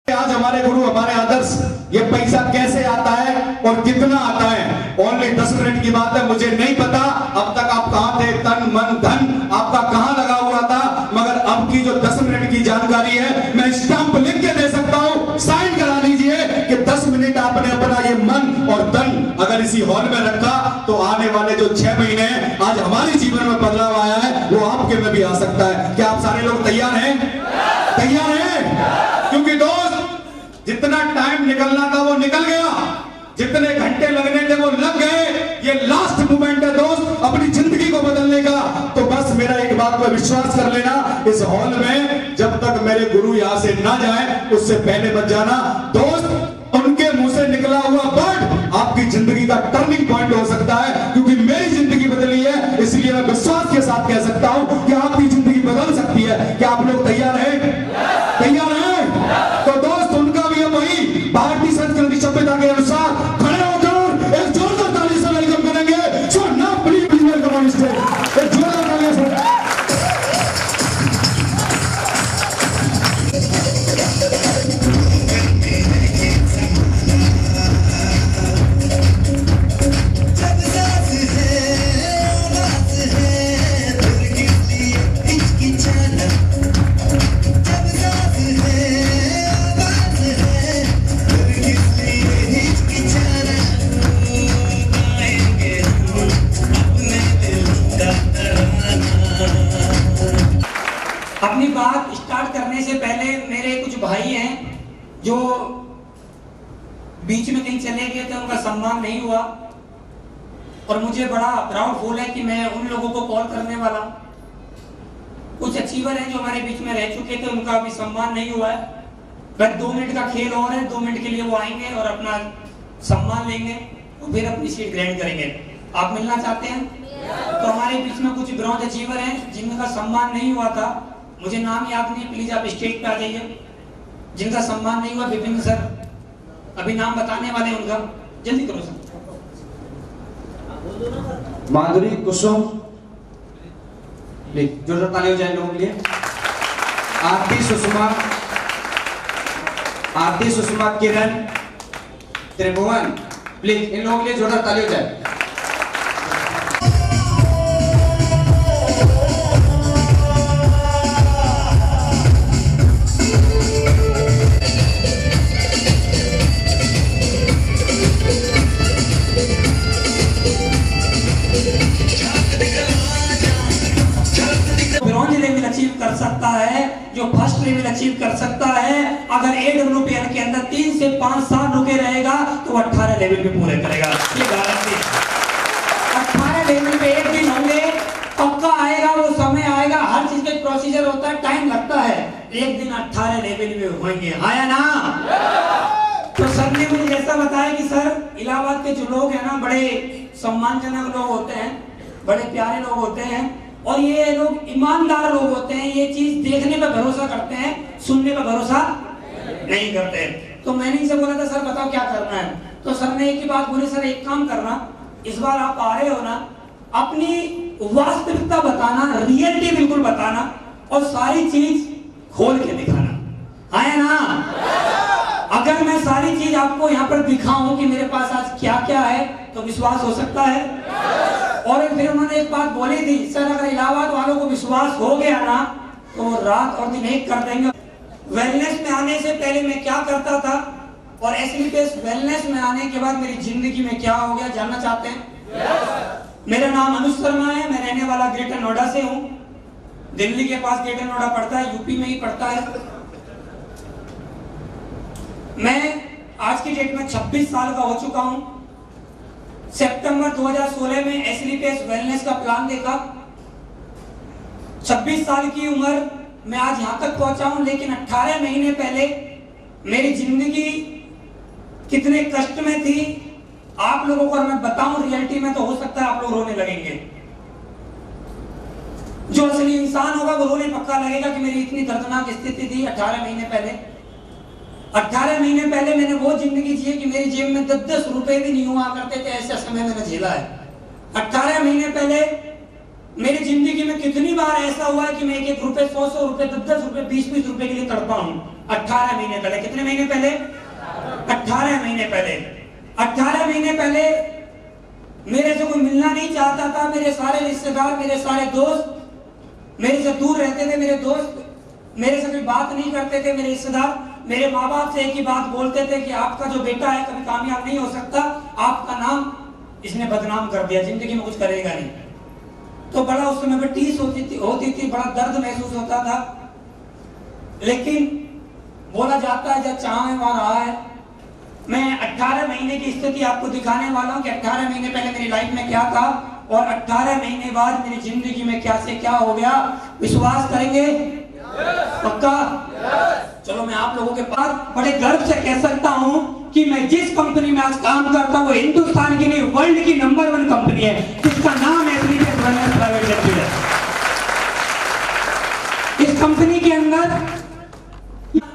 आज हमारे गुरु हमारे आदर्श ये पैसा कैसे आता है और कितना आता है, ओनली 10 मिनट की बात है। मुझे नहीं पता अब तक आप कहां थे, तन मन धन आपका कहां लगा हुआ था, मगर अब की जो 10 मिनट की जानकारी है मैं स्टाम्प लिख के दे सकता हूं, साइन करा लीजिए कि 10 मिनट आपने अपना ये मन और धन अगर इसी हॉल में रखा तो आने वाले जो 6 महीने आज हमारे जीवन में बदलाव आया है वो आपके में भी आ सकता है। क्या आप सारे लोग तैयार हैं? तैयार हैं? क्योंकि दोस्त जितना टाइम निकलना था वो निकल गया, जितने घंटे लगने थे वो लग गए। ये लास्ट मोमेंट है दोस्त अपनी जिंदगी को बदलने का। तो बस मेरा एक बात पर विश्वास कर लेना, इस हॉल में जब तक मेरे गुरु यहां से ना जाए उससे पहले मत जाना दोस्त। उनके मुंह से निकला हुआ वर्ड आपकी जिंदगी का टर्निंग पॉइंट हो सकता है, क्योंकि मेरी जिंदगी बदली है, इसलिए मैं विश्वास के साथ कह सकता हूं कि आपकी जिंदगी बदल सकती है। क्या आप लोग तैयार हैं? तैयार हैं? तो दोस्त उनका भी हम वही भारतीय संस्कृति सभ्यता के अनुसार खड़े होकर एक जोरदार ताली से वेलकम करेंगे। So now please welcome on stage, एक जोरदार ताली से। अपनी बात स्टार्ट करने से पहले मेरे कुछ भाई हैं जो बीच में कहीं चले गए थे, उनका सम्मान नहीं हुआ और मुझे बड़ा प्राउड फील है कि मैं उन लोगों को कॉल करने वाला हूं। कुछ अचीवर हैं जो हमारे बीच में रह चुके थे, उनका अभी सम्मान नहीं हुआ है। बस 2 मिनट का खेल और है, 2 मिनट के लिए वो आएंगे और अपना सम्मान लेंगे और फिर अपनी सीट ग्रहण करेंगे। आप मिलना चाहते हैं? तो हमारे बीच में कुछ ब्रॉन्ज अचीवर हैं जिनका सम्मान नहीं हुआ था, मुझे नाम याद नहीं, प्लीज आप स्टेज पे आ जाइए। जिनका सम्मान नहीं हुआ, विपिन सर अभी नाम बताने वाले हैं उनका, जल्दी करो सर। माधुरी कुसुम, जोरदार ताली हो जाए लोगों के लिए। आरती सुषमा किरण त्रिभुवन, प्लीज इन लोगों के लिए जोरदार ताली हो जाए। कर सकता है, जो फर्स्ट लेवल अचीव कर सकता है, अगर AWPL के अंदर 3 से 5 साल रुके रहेगा तो 18 लेवल पे पूरे करेगा, ये गारंटी। 18 लेवल पे एक दिन होंगे, पक्का आएगा वो समय आएगा। हर चीज का प्रोसीजर होता है, टाइम लगता है, एक दिन 18 लेवल में होंगे, आया ना? तो सर ने मुझे जैसा बताया कि सर इलाहाबाद के जो लोग हैं ना बड़े सम्मानजनक लोग होते हैं, बड़े प्यारे लोग होते हैं और ये लोग ईमानदार लोग होते हैं। ये चीज देखने पे भरोसा करते हैं, सुनने पे भरोसा नहीं करते। तो मैंने इनसे बोला था सर बताओ क्या करना है, तो सर ने एक ही बात बोली, सर एक काम करना, इस बार आप आ रहे हो ना, अपनी वास्तविकता बताना, रियलिटी बिल्कुल बताना और सारी चीज खोल के दिखाना, आया ना? अगर मैं सारी चीज आपको यहाँ पर दिखाऊं कि मेरे पास आज क्या क्या है तो विश्वास हो सकता है। और फिर उन्होंने एक बात बोली थी, सर अगर इलाहाबाद वालों को विश्वास हो गया ना तो रात और दिन एक कर देंगे। वेलनेस में आने से पहले मैं क्या करता था और एसलीपीएस वेलनेस में आने के बाद मेरी जिंदगी में क्या हो गया जानना चाहते हैं? मेरा नाम अनुज शर्मा है, मैं रहने वाला ग्रेटर नोएडा से हूँ। दिल्ली के पास ग्रेटर नोएडा पड़ता है, यूपी में ही पड़ता है। मैं आज की डेट में 26 साल का हो चुका हूँ। सितंबर 2016 में एसलीपीएस वेलनेस का प्लान देखा। 26 साल की उम्र में आज यहाँ तक पहुंचा हूं, लेकिन 18 महीने पहले मेरी जिंदगी कितने कष्ट में थी आप लोगों को मैं बताऊं रियलिटी में, तो हो सकता है आप लोग रोने लगेंगे। जो असली इंसान होगा वो रोने पक्का लगेगा कि मेरी इतनी दर्दनाक स्थिति थी 18 महीने पहले। 18 महीने पहले मैंने वो जिंदगी जी कि मेरी जेब में 10-10 रुपए भी नहीं हुआ करते थे, ऐसा समय मैंने झेला है। 18 महीने पहले मेरी जिंदगी में कितनी बार ऐसा हुआ है कि मैं 1-1 रुपए, 100-100 रुपए, 10-10 रुपए, 20-20 रुपए के लिए तड़पा हूं। 18 महीने पहले, कितने महीने पहले? 18 महीने पहले। 18 महीने पहले मेरे से कोई मिलना नहीं चाहता था। मेरे सारे रिश्तेदार, मेरे सारे दोस्त मेरे से दूर रहते थे। मेरे दोस्त मेरे से कोई बात नहीं करते थे। मेरे रिश्तेदार मेरे माँ बाप से एक ही बात बोलते थे कि आपका जो बेटा है कभी कामयाब नहीं हो सकता, आपका नाम इसने बदनाम कर दिया, जिंदगी में कुछ करेगा नहीं। तो बड़ा उस समय पर टीस होती थी, बड़ा दर्द महसूस होता था। लेकिन बोला जाता है जब चाह में वहां रहा है। मैं 18 महीने की स्थिति आपको दिखाने वाला हूं कि 18 महीने पहले मेरी लाइफ में क्या था और 18 महीने बाद मेरी जिंदगी में क्या से क्या हो गया। विश्वास करेंगे? पक्का? चलो मैं आप लोगों के पास बड़े गर्व से कह सकता हूं कि मैं जिस कंपनी में आज काम करता हूं वो हिंदुस्तान की नहीं, वर्ल्ड की नंबर 1 कंपनी है, जिसका नाम है एसलीपियस वेलनेस प्राइवेट लिमिटेड। इस कंपनी के अंदर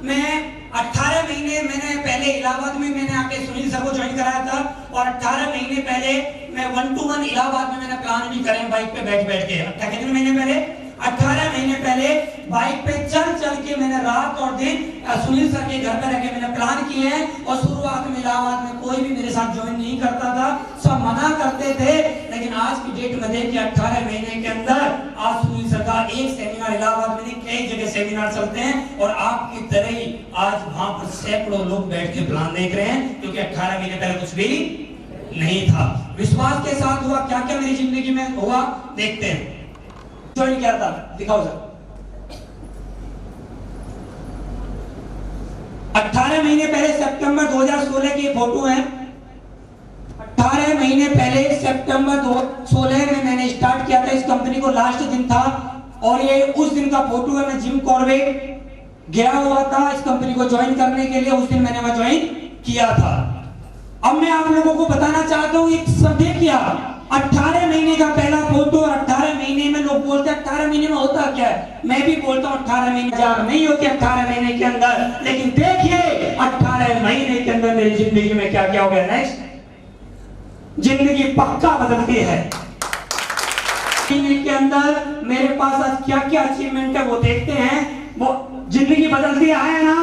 मैं 18 महीने मैंने पहले इलाहाबाद में मैंने आके सुनील सर को ज्वाइन कराया था और 18 महीने पहले मैं 1-to-1 इलाहाबाद में मैंने प्लान भी करे बाइक पे बैठ बैठ के। कितने महीने पहले? 18 महीने पहले बाइक पे चल चल के मैंने रात और दिन सुनील सर के घर पे रह के मैंने प्लान किए हैं। और शुरुआत में इलाहाबाद में कोई भी मेरे साथ ज्वाइन नहीं करता था, सब मना करते थे। लेकिन आज की डेट में देखिए 18 महीने के अंदर आज सुनील सर का एक सेमिनार इलाहाबाद में नहीं कई जगह सेमिनार चलते हैं और आपकी तरह ही आज वहां पर सैकड़ों लोग बैठ के प्लान देख रहे हैं, क्योंकि 18 महीने पहले कुछ भी नहीं था। विश्वास के साथ हुआ क्या क्या मेरी जिंदगी में हुआ, देखते हैं। ज्वाइन किया था, दिखाओ सर। 18 महीने पहले सितंबर 2016 की फोटो है। 18 महीने पहले सितंबर 2016 में मैंने स्टार्ट किया था इस कंपनी को, लास्ट दिन था और ये उस दिन का फोटो है। मैं जिम कॉर्बेट गया हुआ था इस कंपनी को ज्वाइन करने के लिए, उस दिन मैंने वहां ज्वाइन किया था। अब मैं आप लोगों को बताना चाहता हूं, एक सब देखिए 18 महीने का पहला फोटो और 18 महीने में लोग बोलते हैं 18 महीने में होता क्या है। मैं भी बोलता हूं 18 महीने जान नहीं होती 18 महीने के अंदर, लेकिन देखिए 18 महीने के अंदर मेरी जिंदगी में क्या क्या हो गया। नेक्स्ट, जिंदगी पक्का बदलती है। महीने के अंदर मेरे पास आज क्या क्या अचीवमेंट है वो देखते हैं। वो जिंदगी बदलती है ना,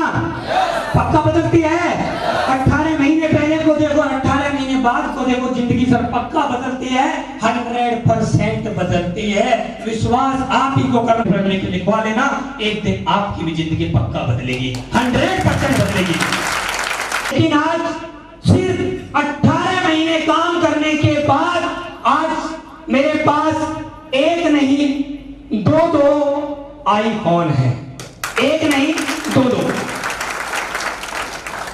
पक्का बदलती है। 18 महीने पहले को देखो, 18 महीने बाद को देखो, जिंदगी सब पक्का बदलती है, 100% बदलती है। विश्वास आप ही को करने के लिखवा लेना, एक दिन आपकी भी जिंदगी पक्का बदलेगी, 100% बदलेगी। लेकिन आज सिर्फ 18 महीने काम करने के बाद आज मेरे पास एक नहीं दो आईफोन है। एक नहीं दो।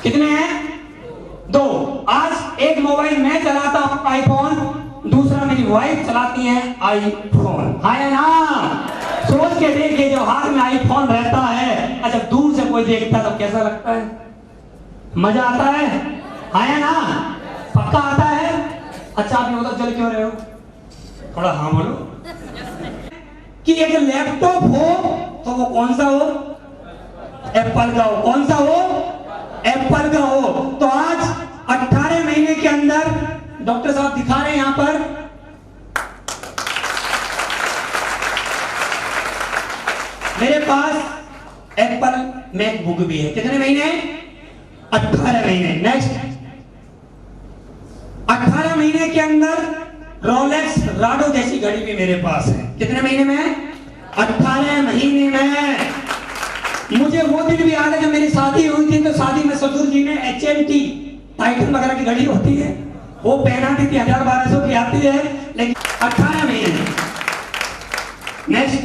कितने हैं? 2। आज एक मोबाइल मैं चलाता हूं आईफोन, दूसरा मेरी वाइफ चलाती है आईफोन। है ना? सोच के देखिए, जो हाथ में आईफोन रहता है, अच्छा दूर से कोई देखता तो कैसा लगता है? मजा आता है ना? पक्का आता है? अच्छा आप उधर चल क्यों रहे हो? थोड़ा हाँ बोलो। कि एक लैपटॉप हो तो वो कौन सा हो? एप्पल का हो। कौन सा हो? एप्पल का हो। तो आज 18 महीने के अंदर डॉक्टर साहब दिखा रहे हैं यहां पर, मेरे पास एप्पल मैकबुक भी है। कितने महीने? 18 महीने। नेक्स्ट, 18 महीने के अंदर रोलेक्स राडो जैसी घड़ी भी मेरे पास है। कितने महीने में? 18 महीने में। मुझे वो दिन भी याद है जब मेरी शादी हुई थी, तो शादी में ससुर जी ने HMT टाइटन वगैरह की घड़ी होती है वो पहना दी थी, 1000-1200 की आती है, लेकिन 18 महीने। नेक्स्ट,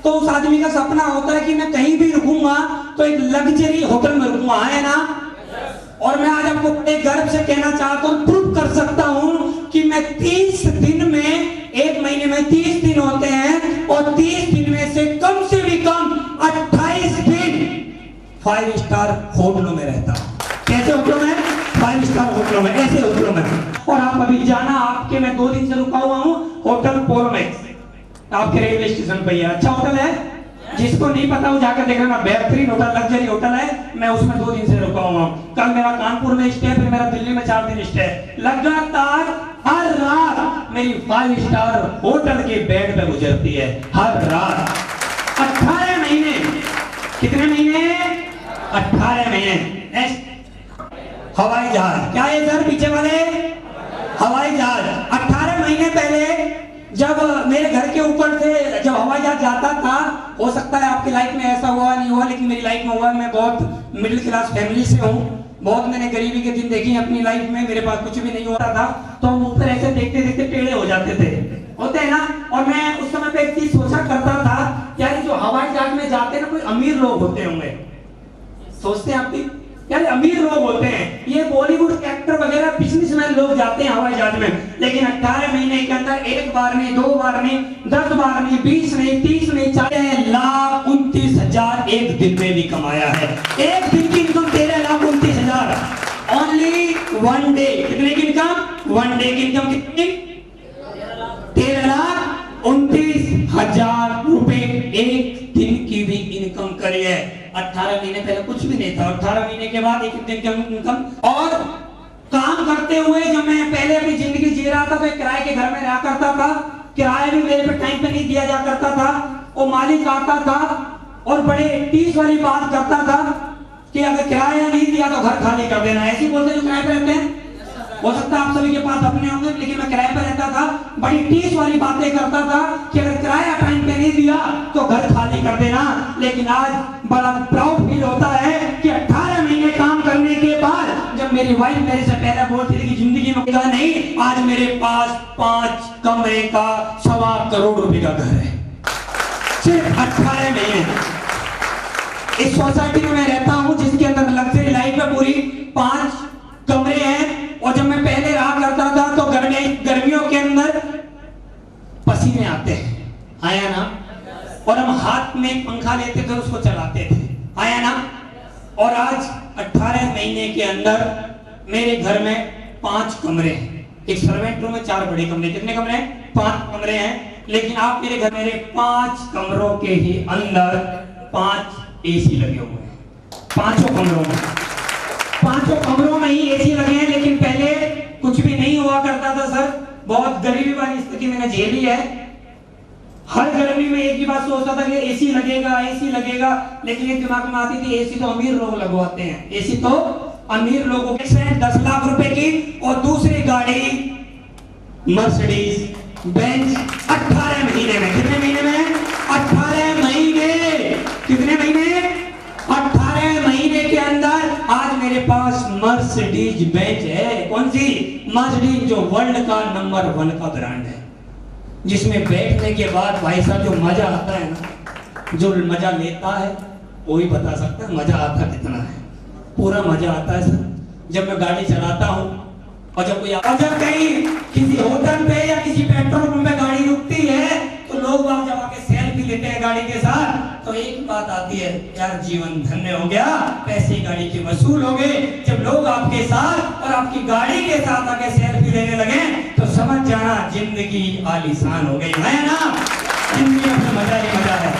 तो उस आदमी का सपना होता है कि मैं कहीं भी रुकूंगा तो एक लग्जरी होटल में रुकूंगा, है ना? और मैं आज आपको एक गर्व से कहना चाहता हूं, प्रूव कर सकता हूं कि मैं 30 दिन में, एक महीने में 30 दिन होते हैं और 30 दिन में से भी कम 28 दिन 5 स्टार होटलों में रहता हूं। कैसे होटलों में? 5 स्टार होटलों में, ऐसे होटलों में। और आप अभी जाना, आपके मैं 2 दिन से रुका हुआ हूं होटल पोलोमैक्स, आपके रेलवे स्टेशन पे। अच्छा होटल है, जिसको नहीं पता वो जाकर देख लेना, बेहतरीन होटल, लग्जरी होटल है। मैं उसमें 2 दिन से रुका हुआ हूँ। कल मेरा कानपुर में स्टे, फिर मेरा दिल्ली में 4 दिन स्टे। लगातार हर रात मेरी 5 स्टार होटल के बेड पे गुजरती है हर रात। 18 महीने, कितने महीने? 18 महीने। नेक्स्ट, हवाई जहाज। क्या है सर पीछे वाले? हवाई जहाज। 18 महीने पहले जब मेरे घर के ऊपर से जब हवाई जहाज जाता था, हो सकता है आपकी लाइफ में ऐसा हुआ नहीं हुआ, लेकिन मेरी लाइफ में हुआ। मैं बहुत मिडिल क्लास फैमिली से हूँ, बहुत मैंने गरीबी के दिन देखे अपनी लाइफ में। मेरे पास कुछ भी नहीं होता था, तो हम ऊपर ऐसे देखते देखते टेढ़े हो जाते थे, होते हैं ना। और मैं उस समय पे एक चीज सोचा करता था, यार जो हवाई जहाज में जाते हैं ना, कोई अमीर लोग होते होंगे। सोचते हैं आप भी, यार अमीर लोग होते हैं, ये बॉलीवुड एक्टर वगैरह बिजनेसमैन लोग जाते हैं हवाई जहाज में। लेकिन 18 महीने के अंदर एक बार नहीं, 2 बार नहीं, 10 बार नहीं, 20 नहीं, 30 नहीं, 13,29,000 एक दिन में भी कमाया है। एक दिन की इनकम 13,29,000, ओनली 1 डे। कितने की इनकम? 1 डे की इनकम कितनी? 13,29,000 रुपए एक दिन की भी इनकम करी है। 18 महीने पहले कुछ भी नहीं था, 18 महीने के बाद एक दिन की इनकम। और काम करते हुए जब मैं पहले अपनी जिंदगी जी रहा था, तो एक किराए के घर में रहा करता था। किराया भी मेरे पे टाइम पे नहीं दिया जा करता था। वो मालिक आता था और बड़े टीस वाली बात करता था कि अगर किराया नहीं दिया तो घर खाली कर देना। ऐसे बोलते जो किराए पे रहते हैं। हो सकता है आप सभी के पास अपने होंगे, लेकिन मैं किराए पर रहता था। बड़ी टीस वाली बातें करता था कि अगर किराया टाइम पे नहीं दिया तो घर खाली कर देना। लेकिन आज बड़ा प्राउड फील होता है कि 18 महीने काम करने के बाद जब मेरी वाइफ मेरे से पहले बोलती थी कि जिंदगी में कहा नहीं, आज मेरे पास 5 कमरे का 1.25 करोड़ रुपए का घर है, सिर्फ 18 महीने। इस सोसाइटी में मैं रहता हूँ जिसके अंदर लग्जरी लाइफ है, पूरी 5 कमरे हैं। और जब मैं पहले रहा करता था तो गर्मियों के अंदर पसीने आते हैं, आया ना। और हम हाथ में पंखा लेते थे, उसको चलाते थे, आया ना। और आज 18 महीने के अंदर मेरे घर में 5 कमरे हैं। एक सर्वेंट रूम में 4 बड़े कमरे। कितने कमरे हैं? 5 कमरे हैं। लेकिन आप मेरे घर मेरे 5 कमरों के ही अंदर 5 एसी लगे हुए हैं। 5 कमरों में, 5 कमरों में ही एसी लगे हैं। लेकिन पहले कुछ भी नहीं हुआ करता था सर, बहुत गरीबी वाली स्थिति मैंने झेली है। हर गर्मी में एक ही बात सोचता था कि एसी लगेगा, एसी लगेगा। लेकिन ये दिमाग में आती थी एसी तो अमीर लोग लगवाते हैं, एसी तो अमीर लोगों के। 10 लाख रुपए की और दूसरी गाड़ी मर्सिडीज बेंज 18 महीने में। कितने महीने में? 18 महीने। कितने महीने? 18 महीने के अंदर आज मेरे पास मर्सिडीज बेंज है। कौन सी? मर्सिडीज, जो वर्ल्ड का नंबर 1 का ब्रांड है, जिसमें बैठने के बाद भाई साहब जो मजा आता है ना, जो मजा लेता है वही बता सकता है मजा आता कितना है। पूरा मजा आता है सर जब मैं गाड़ी चलाता हूँ। और जब कहीं किसी होटल पे या किसी पेट्रोल पंप पे गाड़ी रुकती है तो लोग वहां जब आके सेल्फी लेते हैं गाड़ी के साथ, तो एक बात आती है, यार जीवन धन्य हो गया, पैसे गाड़ी के वसूल हो गए। जब लोग आपके साथ और आपकी गाड़ी के साथ आके सेल्फी लेने लगे तो समझ जाना जिंदगी आलीशान हो गई है ना। जिंदगी में मजा ही मजा है।